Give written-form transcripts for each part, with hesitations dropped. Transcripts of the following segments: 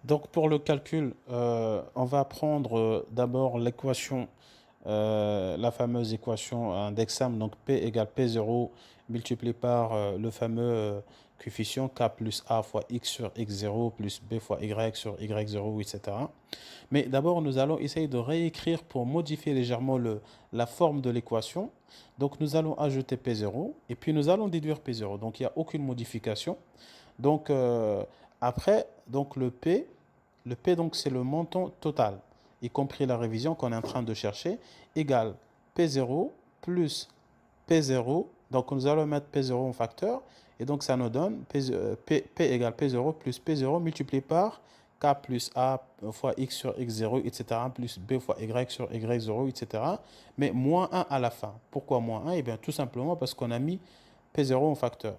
Donc pour le calcul, on va prendre d'abord l'équation, la fameuse équation indexable, donc P égale P0 multiplié par le fameux coefficient K plus A fois X sur X0 plus B fois Y sur Y0, etc. Mais d'abord, nous allons essayer de réécrire pour modifier légèrement la forme de l'équation. Donc nous allons ajouter P0 et puis nous allons déduire P0. Donc il n'y a aucune modification. Donc après, donc le P donc c'est le montant total, y compris la révision qu'on est en train de chercher, égale P0 plus P0. Donc nous allons mettre P0 en facteur et donc ça nous donne P égale P0 plus P0 multiplié par K plus A fois X sur X0, etc. plus B fois Y sur Y0, etc. Mais moins 1 à la fin. Pourquoi moins 1? Eh bien tout simplement parce qu'on a mis P0 en facteur.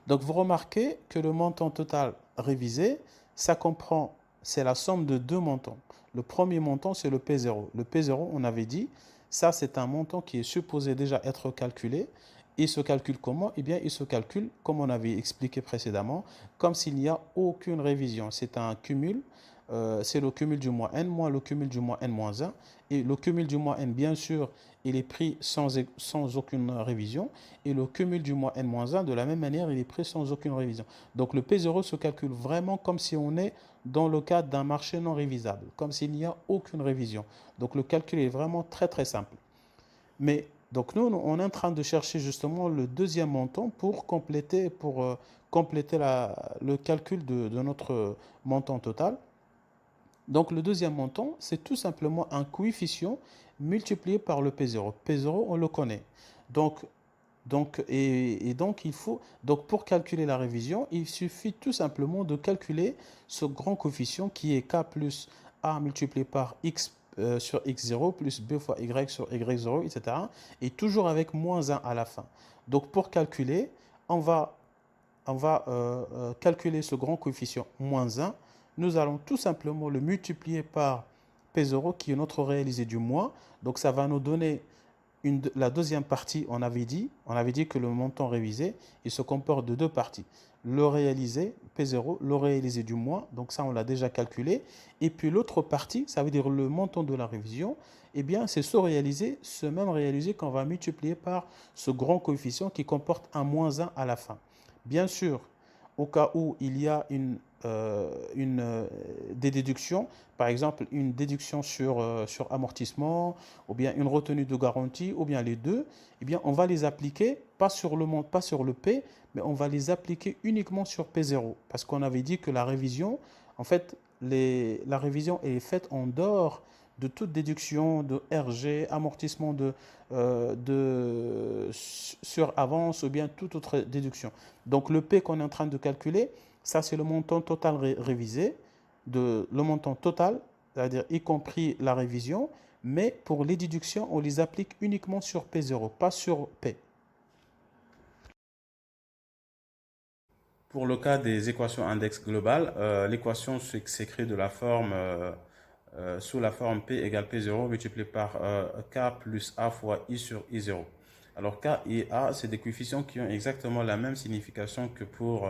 Donc vous remarquez que le montant total révisé, ça comprend, c'est la somme de deux montants. Le premier montant, c'est le P0. Le P0, on avait dit, ça c'est un montant qui est supposé déjà être calculé. Il se calcule comment? Eh bien, il se calcule, comme on avait expliqué précédemment, comme s'il n'y a aucune révision. C'est un cumul, c'est le cumul du moins n moins le cumul du moins n moins 1. Et le cumul du moins n, bien sûr, il est pris sans aucune révision. Et le cumul du moins n-1, de la même manière, il est pris sans aucune révision. Donc le P0 se calcule vraiment comme si on est dans le cadre d'un marché non révisable, comme s'il n'y a aucune révision. Donc le calcul est vraiment très très simple. Mais donc nous, on est en train de chercher justement le deuxième montant pour compléter le calcul de notre montant total. Donc le deuxième montant, c'est tout simplement un coefficient multiplié par le P0. P0, on le connaît. Donc donc pour calculer la révision, il suffit tout simplement de calculer ce grand coefficient qui est K plus A multiplié par X sur X0 plus B fois Y sur Y0, etc. Et toujours avec moins 1 à la fin. Donc pour calculer, on va, on va calculer ce grand coefficient moins 1. Nous allons tout simplement le multiplier par P0 qui est notre réalisé du mois. Donc ça va nous donner la deuxième partie. On avait dit que le montant révisé, il se comporte de deux parties. Le réalisé, P0, le réalisé du mois, donc ça on l'a déjà calculé. Et puis l'autre partie, ça veut dire le montant de la révision, eh bien c'est ce même réalisé qu'on va multiplier par ce grand coefficient qui comporte un moins 1 à la fin. Bien sûr, au cas où il y a des déductions, par exemple une déduction sur amortissement, ou bien une retenue de garantie, ou bien les deux, eh bien on va les appliquer, pas sur le P, mais on va les appliquer uniquement sur P0. Parce qu'on avait dit que la révision, en fait, la révision est faite en dehors de toute déduction de RG, amortissement sur avance ou bien toute autre déduction. Donc le P qu'on est en train de calculer, ça c'est le montant total révisé, le montant total, c'est-à-dire y compris la révision, mais pour les déductions, on les applique uniquement sur P0, pas sur P. Pour le cas des équations index globales, l'équation s'écrit sous la forme P égale P0 multiplié par K plus A fois I sur I0. Alors K et A, c'est des coefficients qui ont exactement la même signification que pour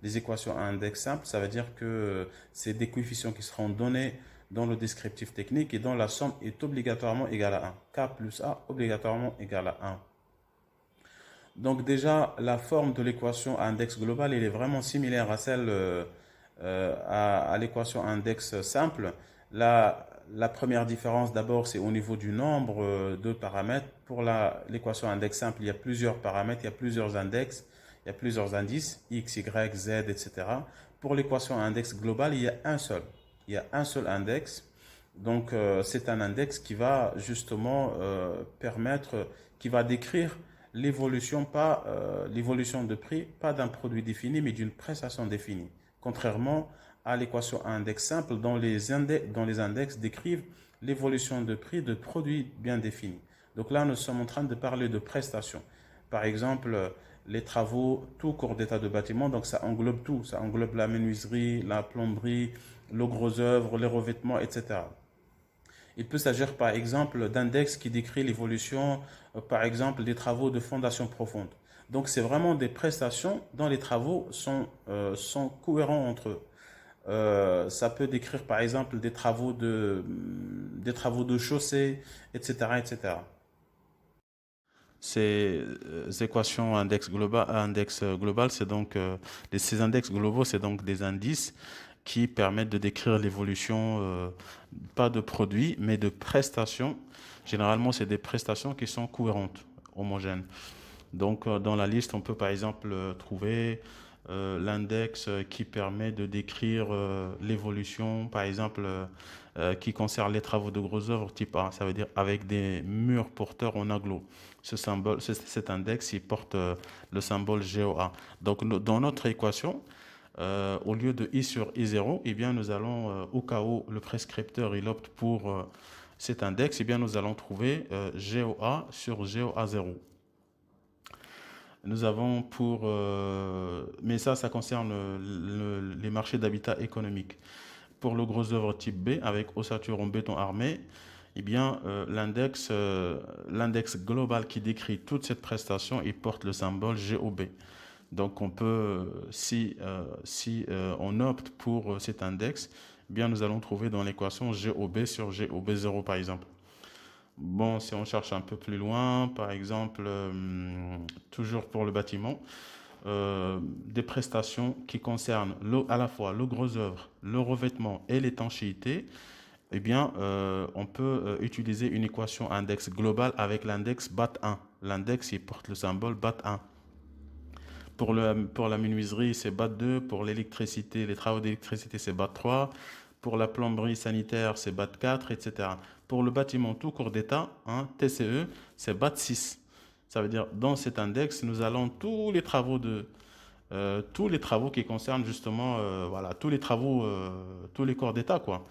les équations à index simple. Ça veut dire que c'est des coefficients qui seront donnés dans le descriptif technique et dont la somme est obligatoirement égale à 1. K plus A obligatoirement égale à 1. Donc déjà, la forme de l'équation index global, elle est vraiment similaire à celle à l'équation index simple. La première différence d'abord, c'est au niveau du nombre de paramètres. Pour l'équation index simple, il y a plusieurs paramètres, il y a plusieurs index, il y a plusieurs indices, x, y, z, etc. Pour l'équation index global, il y a un seul. Il y a un seul index. Donc c'est un index qui va justement qui va décrire l'évolution, pas l'évolution de prix, pas d'un produit défini, mais d'une prestation définie. Contrairement à l'équation index simple, dont les index décrivent l'évolution de prix de produits bien définis. Donc là, nous sommes en train de parler de prestations. Par exemple, les travaux, tout cours d'état de bâtiment, donc ça englobe tout. Ça englobe la menuiserie, la plomberie, le gros œuvre, les revêtements, etc. Il peut s'agir par exemple d'index qui décrit l'évolution, par exemple, des travaux de fondation profonde. Donc c'est vraiment des prestations dont les travaux sont cohérents entre eux. Ça peut décrire par exemple des travaux de chaussée, etc., etc. Ces équations index global, c'est donc ces index globaux, c'est donc des indices qui permettent de décrire l'évolution, pas de produits, mais de prestations. Généralement, c'est des prestations qui sont cohérentes, homogènes. Donc, dans la liste, on peut par exemple trouver l'index qui permet de décrire l'évolution, par exemple, qui concerne les travaux de grosses œuvres type A, ça veut dire avec des murs porteurs en aglo. Cet index, il porte le symbole GOA. Donc, dans notre équation, au lieu de I sur I0, eh bien, nous allons, au cas où le prescripteur il opte pour cet index, eh bien, nous allons trouver GOA sur GOA0. Nous avons mais ça concerne les marchés d'habitat économique. Pour le gros œuvre type B, avec ossature en béton armé, eh bien, l'index global qui décrit toute cette prestation, il porte le symbole GOB. Donc, on peut, si on opte pour cet index, eh bien, nous allons trouver dans l'équation GOB sur GOB0, par exemple. Bon, si on cherche un peu plus loin, par exemple, toujours pour le bâtiment, des prestations qui concernent à la fois le gros œuvre, le revêtement et l'étanchéité, eh bien, on peut utiliser une équation index global avec l'index BAT1. L'index, il porte le symbole BAT1. Pour la menuiserie, c'est BAT2. Pour l'électricité, les travaux d'électricité, c'est BAT3. Pour la plomberie sanitaire, c'est BAT4, etc. Pour le bâtiment tout court d'État, hein, TCE, c'est BAT6. Ça veut dire, dans cet index, nous allons tous les travaux qui concernent justement, voilà, tous les corps d'État, quoi,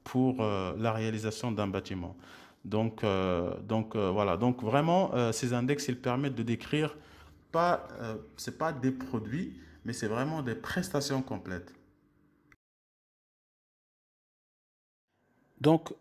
pour la réalisation d'un bâtiment. Voilà. Donc vraiment, ces index, ils permettent de décrire c'est pas des produits, mais c'est vraiment des prestations complètes. Donc,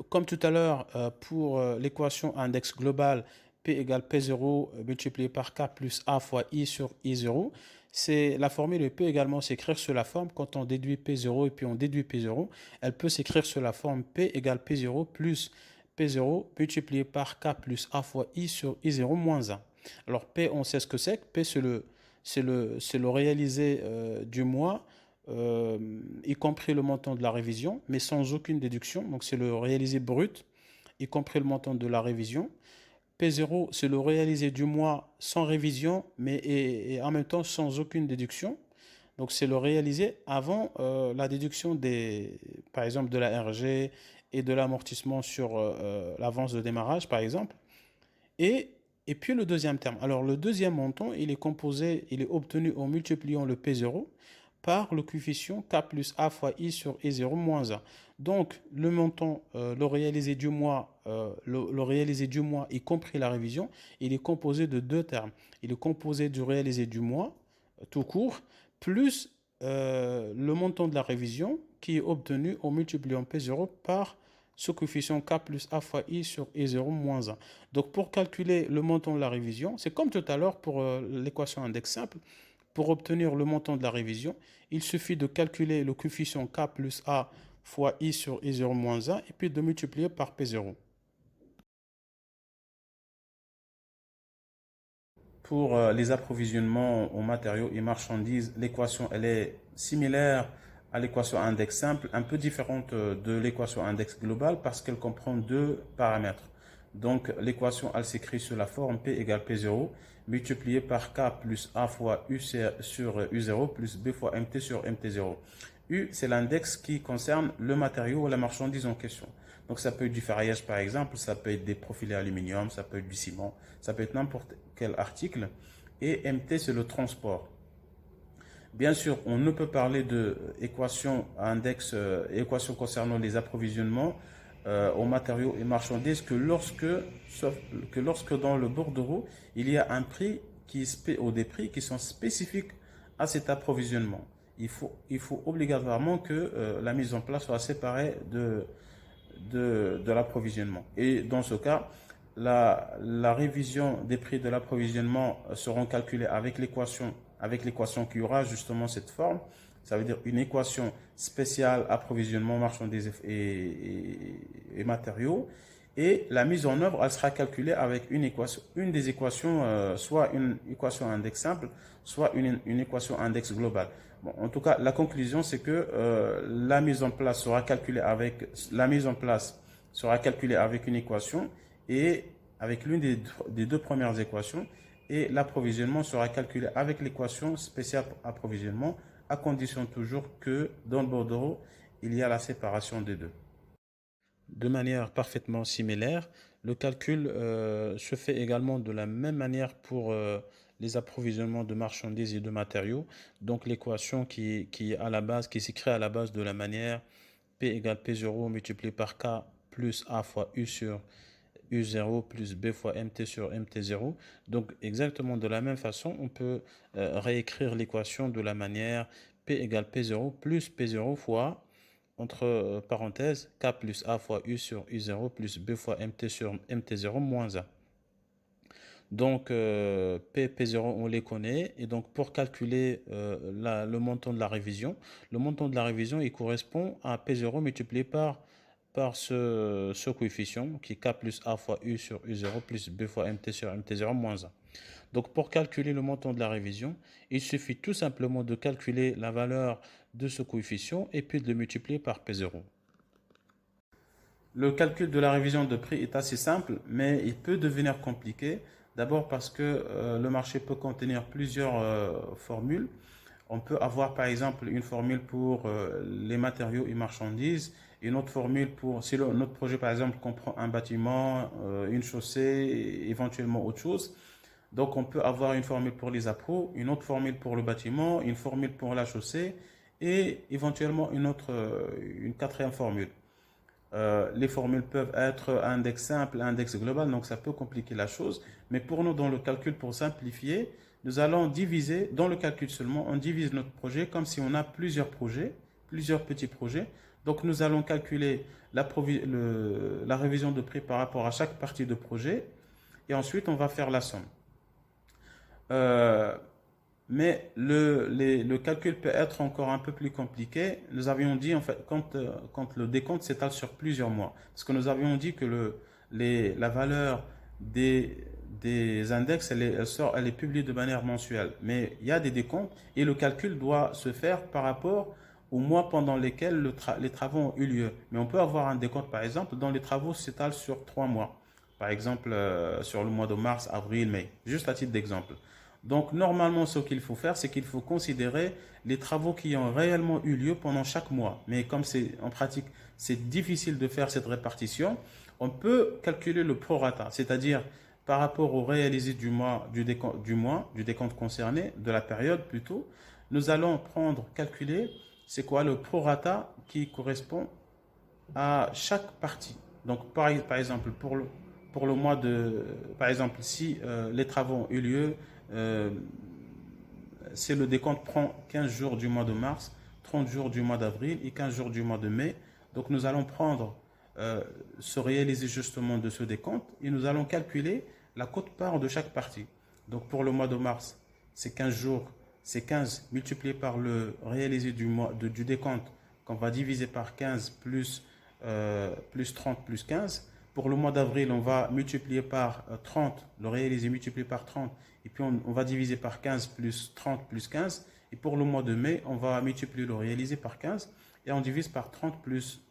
comme tout à l'heure, pour l'équation index global, P égale P0 multiplié par K plus A fois I sur I0, c'est la formule peut également s'écrire sur la forme quand on déduit P0 et puis on déduit P0. Elle peut s'écrire sur la forme P égale P0 plus P0 multiplié par K plus A fois I sur I0 moins 1. Alors, P, on sait ce que c'est. P, c'est le réalisé du mois euh, y compris le montant de la révision, mais sans aucune déduction. Donc, c'est le réalisé brut, y compris le montant de la révision. P0, c'est le réalisé du mois sans révision, mais et en même temps sans aucune déduction. Donc, c'est le réalisé avant la déduction par exemple, de la RG et de l'amortissement sur l'avance de démarrage, par exemple. Et, et puis le deuxième terme. Alors, le deuxième montant, il est obtenu en multipliant le P0 par le coefficient K plus A fois I sur I0 moins 1. Donc, le montant, le réalisé du mois, y compris la révision, il est composé de deux termes. Il est composé du réalisé du mois, tout court, plus le montant de la révision qui est obtenu en multipliant P0 par ce coefficient K plus A fois I sur I0 moins 1. Donc, pour calculer le montant de la révision, c'est comme tout à l'heure pour l'équation index simple. Pour obtenir le montant de la révision, il suffit de calculer le coefficient K plus A fois I sur I0 moins 1 et puis de multiplier par P0. Pour les approvisionnements en matériaux et marchandises, l'équation elle est similaire à l'équation index simple, un peu différente de l'équation index global parce qu'elle comprend deux paramètres. Donc l'équation elle s'écrit sous la forme P égale P0 multiplié par K plus A fois U sur U0 plus B fois MT sur MT0. U, c'est l'index qui concerne le matériau ou la marchandise en question. Donc ça peut être du ferraillage par exemple, ça peut être des profilés aluminium, ça peut être du ciment, ça peut être n'importe quel article. Et MT, c'est le transport. Bien sûr, on ne peut parler de équation concernant les approvisionnements aux matériaux et marchandises que lorsque dans le bordereau, il y a un prix ou des prix qui sont spécifiques à cet approvisionnement. Il faut obligatoirement que la mise en place soit séparée de l'approvisionnement. Et dans ce cas, la révision des prix de l'approvisionnement seront calculées avec l'équation qui aura justement cette forme. ça veut dire une équation spéciale approvisionnement marchandises et matériaux. Et la mise en œuvre, elle sera calculée avec une des équations, soit une équation index simple, soit une équation index globale. Bon, en tout cas, la conclusion, c'est que la mise en place sera calculée avec une équation et avec l'une des deux premières équations, et l'approvisionnement sera calculé avec l'équation spéciale approvisionnement, à condition toujours que dans le bordereau, il y a la séparation des deux. De manière parfaitement similaire, le calcul se fait également de la même manière pour les approvisionnements de marchandises et de matériaux. Donc l'équation qui s'écrit à la base de la manière P égale P0 multiplié par K plus A fois U sur U0 plus B fois MT sur MT0. Donc exactement de la même façon, on peut réécrire l'équation de la manière P égale P0 plus P0 fois entre parenthèses, K plus A fois U sur U0 plus B fois MT sur MT0 moins A. Donc, P0, on les connaît. Et donc, pour calculer le montant de la révision, il correspond à P0 multiplié par ce coefficient qui est K plus A fois U sur U0 plus B fois MT sur MT0 moins A. Donc, pour calculer le montant de la révision, il suffit tout simplement de calculer la valeur de ce coefficient et puis de le multiplier par P0. Le calcul de la révision de prix est assez simple, mais il peut devenir compliqué. D'abord parce que le marché peut contenir plusieurs formules. On peut avoir par exemple une formule pour les matériaux et marchandises, une autre formule pour, si notre projet par exemple comprend un bâtiment, une chaussée, éventuellement autre chose. Donc on peut avoir une formule pour les appros, une autre formule pour le bâtiment, une formule pour la chaussée et éventuellement une quatrième formule. Les formules peuvent être index simple, index global, donc ça peut compliquer la chose. Mais pour nous, dans le calcul, pour simplifier, nous allons diviser, dans le calcul seulement, on divise notre projet comme si on a plusieurs projets, plusieurs petits projets. Donc nous allons calculer la révision de prix par rapport à chaque partie de projet et ensuite on va faire la somme. Mais le calcul peut être encore un peu plus compliqué. Nous avions dit, en fait, quand le décompte s'étale sur plusieurs mois, parce que nous avions dit que la valeur des index, elle est publiée de manière mensuelle. Mais il y a des décomptes et le calcul doit se faire par rapport aux mois pendant lesquels les travaux ont eu lieu. Mais on peut avoir un décompte, par exemple, dont les travaux s'étalent sur 3 mois. Par exemple, sur le mois de mars, avril, mai. Juste à titre d'exemple. Donc, normalement, ce qu'il faut faire, c'est qu'il faut considérer les travaux qui ont réellement eu lieu pendant chaque mois. Mais comme en pratique, c'est difficile de faire cette répartition, on peut calculer le prorata, c'est-à-dire par rapport au réalisé du décompte concerné, de la période plutôt, nous allons calculer, c'est quoi le prorata qui correspond à chaque partie. Donc, par exemple, pour le mois par exemple, si les travaux ont eu lieu, c'est le décompte prend 15 jours du mois de mars, 30 jours du mois d'avril et 15 jours du mois de mai. Donc nous allons réaliser justement de ce décompte et nous allons calculer la quote-part de chaque partie. Donc pour le mois de mars, c'est 15 jours, c'est 15 multiplié par le réalisé du décompte qu'on va diviser par 15 plus 30 plus 15. Pour le mois d'avril, on va multiplier par 30, le réalisé multiplié par 30, et puis on va diviser par 15 plus 30 plus 15. Et pour le mois de mai, on va multiplier le réalisé par 15, et on divise par 30 plus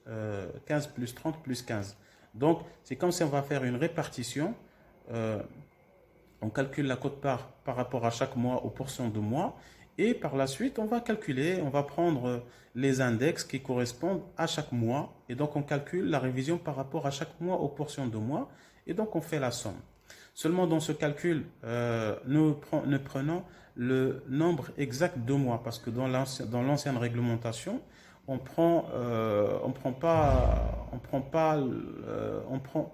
15 plus 30 plus 15. Donc, c'est comme si on va faire une répartition. On calcule la quote-part par rapport à chaque mois aux portions de mois. Et par la suite, on va prendre les index qui correspondent à chaque mois. Et donc, on calcule la révision par rapport à chaque mois aux portions de mois. Et donc, on fait la somme. Seulement, dans ce calcul, nous prenons le nombre exact de mois. Parce que dans l'ancienne réglementation,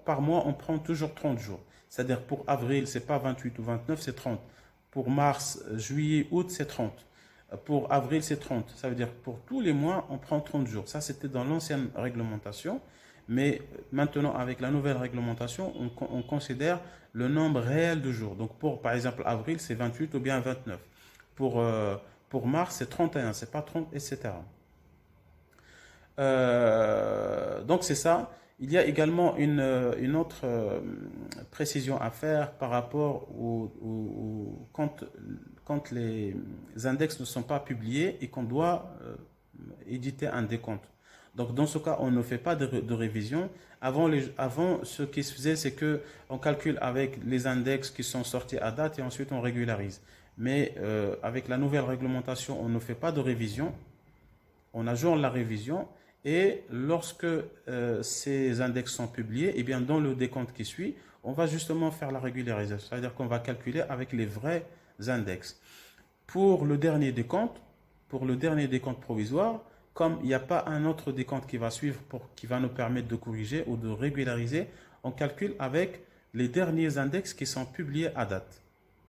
par mois, on prend toujours 30 jours. C'est-à-dire pour avril, c'est pas 28 ou 29, c'est 30. Pour mars, juillet, août, c'est 30. Pour avril, c'est 30. Ça veut dire que pour tous les mois, on prend 30 jours. Ça, c'était dans l'ancienne réglementation. Mais maintenant, avec la nouvelle réglementation, on considère le nombre réel de jours. Donc, par exemple, avril, c'est 28 ou bien 29. Pour mars, c'est 31, c'est pas 30, etc. Donc c'est ça. Il y a également une autre précision à faire par rapport quand les index ne sont pas publiés et qu'on doit éditer un décompte. Donc dans ce cas, on ne fait pas de révision. Avant, ce qui se faisait, c'est que on calcule avec les index qui sont sortis à date et ensuite on régularise. Mais avec la nouvelle réglementation, on ne fait pas de révision, on ajoute la révision et lorsque ces index sont publiés, et bien dans le décompte qui suit, on va justement faire la régularisation, c'est-à-dire qu'on va calculer avec les vrais index. Pour le dernier décompte, pour le dernier décompte provisoire, comme il n'y a pas un autre décompte qui va suivre qui va nous permettre de corriger ou de régulariser, on calcule avec les derniers index qui sont publiés à date.